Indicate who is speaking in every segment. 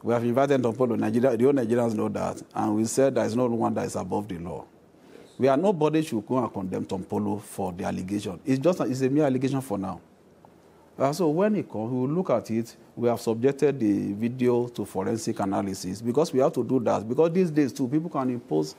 Speaker 1: We have invited Tompolo. Nigeria, the whole Nigerians know that. And we said there is no one that is above the law. We are nobody should go and condemn Tompolo for the allegation. It's a mere allegation for now. So when it comes, we will look at it. We have subjected the video to forensic analysis because we have to do that. Because these days, too, people can impose,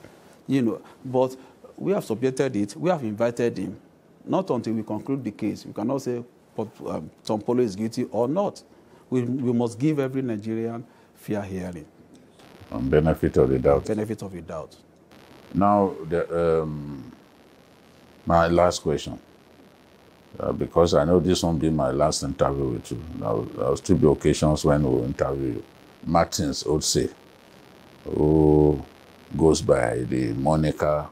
Speaker 1: But we have subjected it. We have invited him. Not until we conclude the case. We cannot say Tompolo is guilty or not. We must give every Nigerian fair hearing.
Speaker 2: And benefit of the doubt.
Speaker 1: Benefit of the doubt.
Speaker 2: Now, my last question. Because I know this won't be my last interview with you. There will still be occasions when we'll interview you. Martins Otse, who goes by the moniker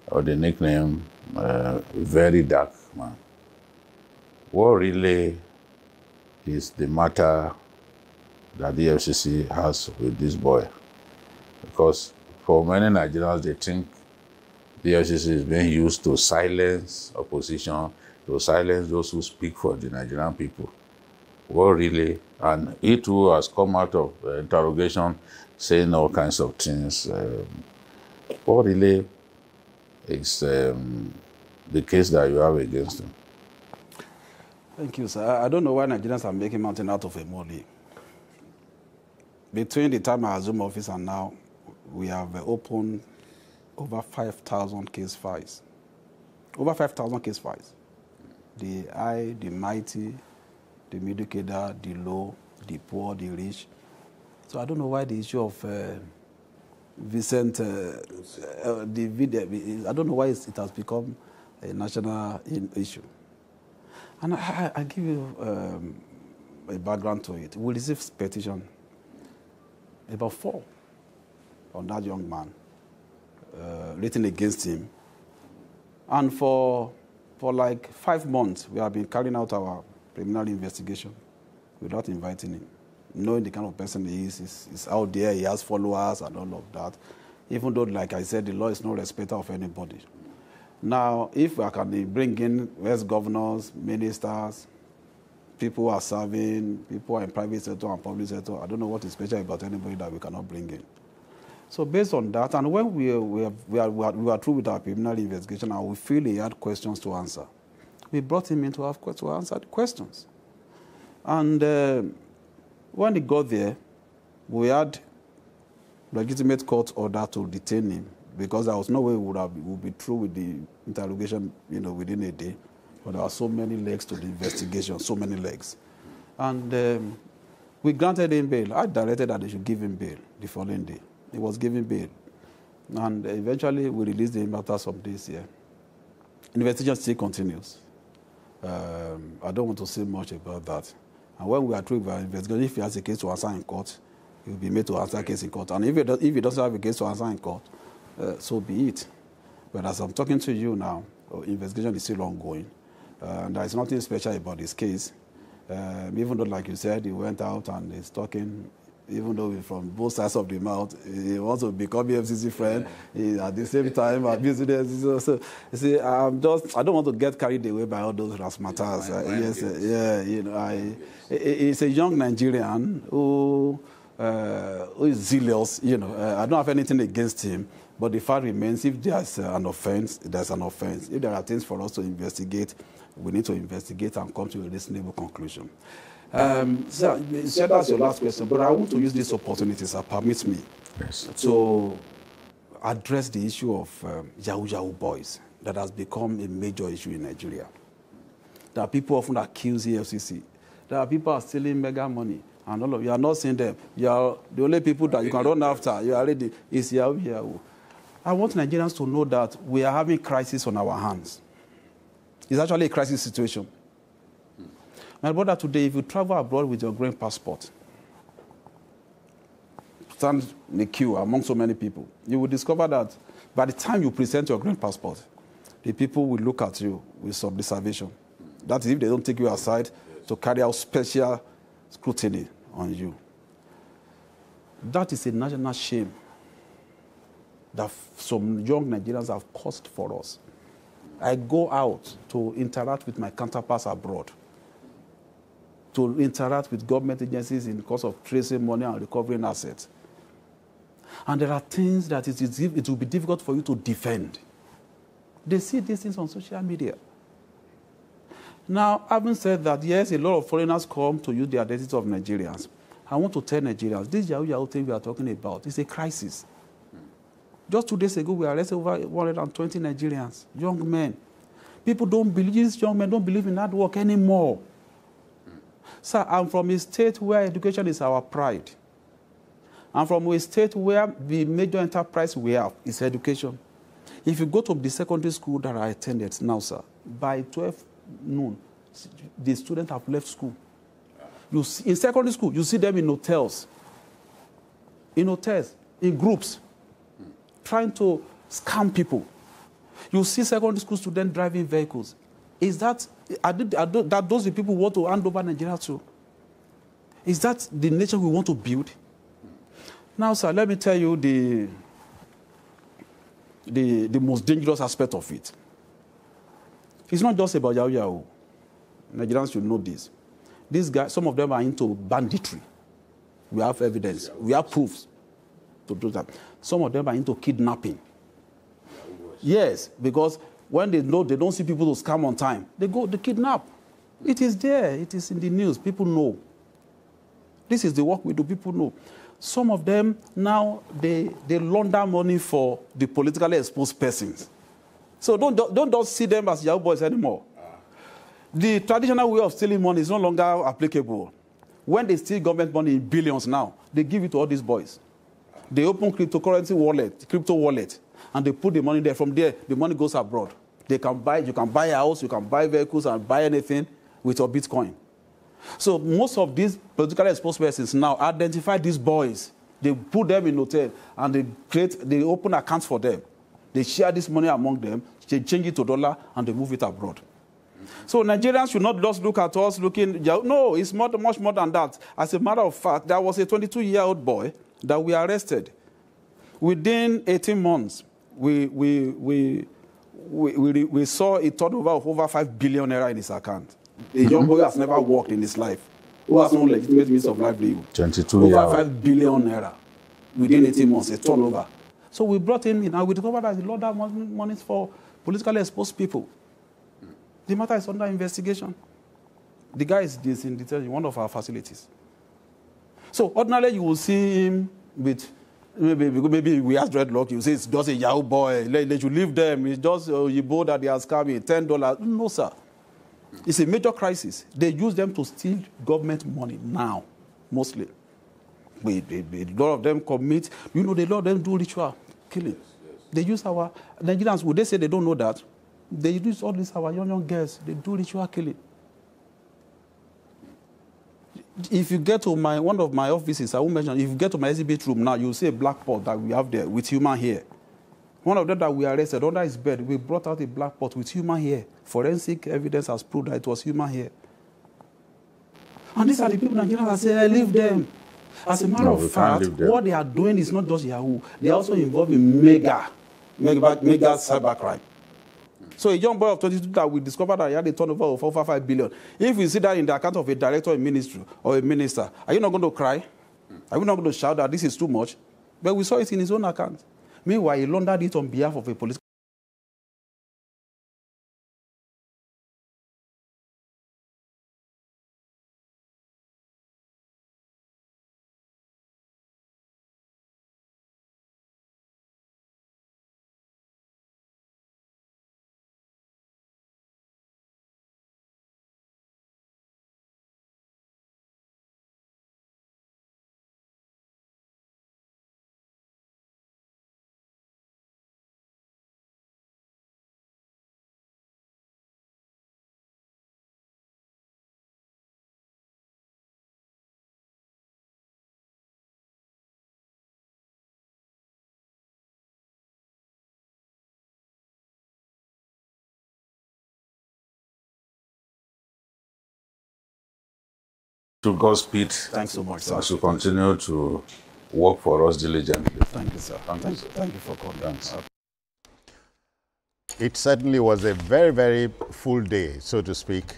Speaker 2: or the nickname Very Dark Man. What really is the matter that the EFCC has with this boy? Because for many Nigerians, they think the EFCC is being used to silence opposition, to silence those who speak for the Nigerian people. What really, and he too has come out of interrogation saying all kinds of things. What really is the case that you have against him?
Speaker 1: Thank you, sir. I don't know why Nigerians are making mountain out of a molehill. Between the time I assumed office and now, we have opened over 5,000 case files. Over 5,000 case files. The high, the mighty, the middle cadre, the low, the poor, the rich. So I don't know why the issue of Vincent, the video, I don't know why it has become a national issue. And I give you a background to it. We received petition, about 4, on that young man, written against him. And for like 5 months, we have been carrying out our preliminary investigation without inviting him, knowing the kind of person he is. He's out there, he has followers and all of that. Even though, like I said, the law is no respecter of anybody. Now, if I can bring in West governors, ministers, people who are serving, people who are in private sector and public sector, I don't know what is special about anybody that we cannot bring in. So based on that, and when we are through with our preliminary investigation and we feel he had questions to answer, we brought him in to answer the questions. And when he got there, we had legitimate court order to detain him because there was no way we would be through with the interrogation, within a day. But there are so many legs to the investigation, so many legs. And we granted him bail. I directed that they should give him bail the following day. He was given bail. And eventually, we released him after some days here. Investigation still continues. I don't want to say much about that. And when we are through with our investigation, if he has a case to answer in court, he will be made to answer a case in court. And if he doesn't have a case to answer in court, so be it. But as I'm talking to you now, investigation is still ongoing. There is nothing special about this case. Even though, like you said, he went out and is talking, even though from both sides of the mouth, he wants to become an EFCC friend. He, at the same time, abusing the So, you see, I don't want to get carried away by all those razzmatazz. He's a young Nigerian who is zealous. I don't have anything against him. But the fact remains, if there's an offense, there's an offense. If there are things for us to investigate, we need to investigate and come to a reasonable conclusion. So that's your last question, but I want to use this opportunity, sir, permit me, to address the issue of Yahoo boys that has become a major issue in Nigeria. There are people often accuse EFCC. There are people who are stealing mega money. And all of you are not seeing them. You are the only people that you can run after. You are ready. It's Yahoo. I want Nigerians to know that we are having crisis on our hands. It's actually a crisis situation. My brother, today, if you travel abroad with your green passport, stand in the queue among so many people, you will discover that by the time you present your green passport, the people will look at you with some reservation. That is if they don't take you aside to carry out special scrutiny on you. That is a national shame that some young Nigerians have caused for us. I go out to interact with my counterparts abroad. to interact with government agencies in the course of tracing money and recovering assets. And there are things that it will be difficult for you to defend. They see these things on social media. Now, having said that, yes, a lot of foreigners come to use the identity of Nigerians. I want to tell Nigerians, this Yahoo thing we are talking about is a crisis. Just 2 days ago, we arrested over 120 Nigerians, young men. People don't believe, these young men don't believe in hard work anymore. Sir, I'm from a state where education is our pride. I'm from a state where the major enterprise we have is education. If you go to the secondary school that I attended now, sir, by 12 noon, the students have left school. You see, in secondary school, you see them in hotels, in groups, trying to scam people. You see secondary school students driving vehicles. Is that, that those the people want to hand over Nigeria to? Is that the nation we want to build? Now, sir, let me tell you the most dangerous aspect of it. It's not just about Yahoo. Nigerians should know this. These guys, some of them are into banditry. We have evidence. We have proofs to do that. Some of them are into kidnapping. Yes, because when they know they don't see people to scam on time, they kidnap. It is there. It is in the news. People know. This is the work we do. People know. Some of them now, they launder money for the politically exposed persons. So don't just see them as Yahoo boys anymore. The traditional way of stealing money is no longer applicable. When they steal government money in billions now, they give it to all these boys. They open cryptocurrency wallet, crypto wallet, and they put the money there. From there, the money goes abroad. You can buy a house, you can buy vehicles and buy anything with your Bitcoin. So most of these politically exposed persons now identify these boys. They put them in hotel and they open accounts for them. They share this money among them, they change it to dollar, and they move it abroad. So Nigerians should not just look at us looking, no, it's much more than that. As a matter of fact, there was a 22-year-old boy that we arrested. Within 18 months, we saw a turnover of over 5 billion naira in his account. A young boy has never worked in his life, who has no legitimate means of livelihood.
Speaker 2: 22 years.
Speaker 1: Over 5 billion naira within 18 months, a turnover. So we brought him in, and we discovered that he laundered money for politically exposed people. The matter is under investigation. The guy is in detention in one of our facilities. So ordinarily you will see him with, maybe we have dreadlock, you say it's just a Yahoo boy, they should leave them, it's just a Yibo that they are scamming, $10. No, sir. It's a major crisis. They use them to steal government money now, mostly. A lot of them commit, a lot of them do ritual killing. Yes. They use our Nigerians, would they say they don't know that? They use all these, our young girls, they do ritual killing. If you get to one of my offices, I won't mention, if you get to my exhibit room now, you'll see a black pot that we have there with human hair. One of them that we arrested, under his bed, we brought out a black pot with human hair. Forensic evidence has proved that it was human hair. And these are the people Nigerians that say, leave them. As a matter of fact, what they are doing is not just Yahoo. They are also involved in mega cybercrime. So a young boy of 22 that we discovered that he had a turnover of over 5 billion. If you see that in the account of a director in ministry or a minister, are you not going to cry? Are you not going to shout that this is too much? But we saw it in his own account. Meanwhile, he laundered it on behalf of a police.
Speaker 2: To Godspeed.
Speaker 1: Thanks so much, sir.
Speaker 2: As you continue to work for us diligently.
Speaker 1: Thank you, sir. Thank you for coming.
Speaker 2: Thanks.
Speaker 3: It certainly was a very, very full day, so to speak.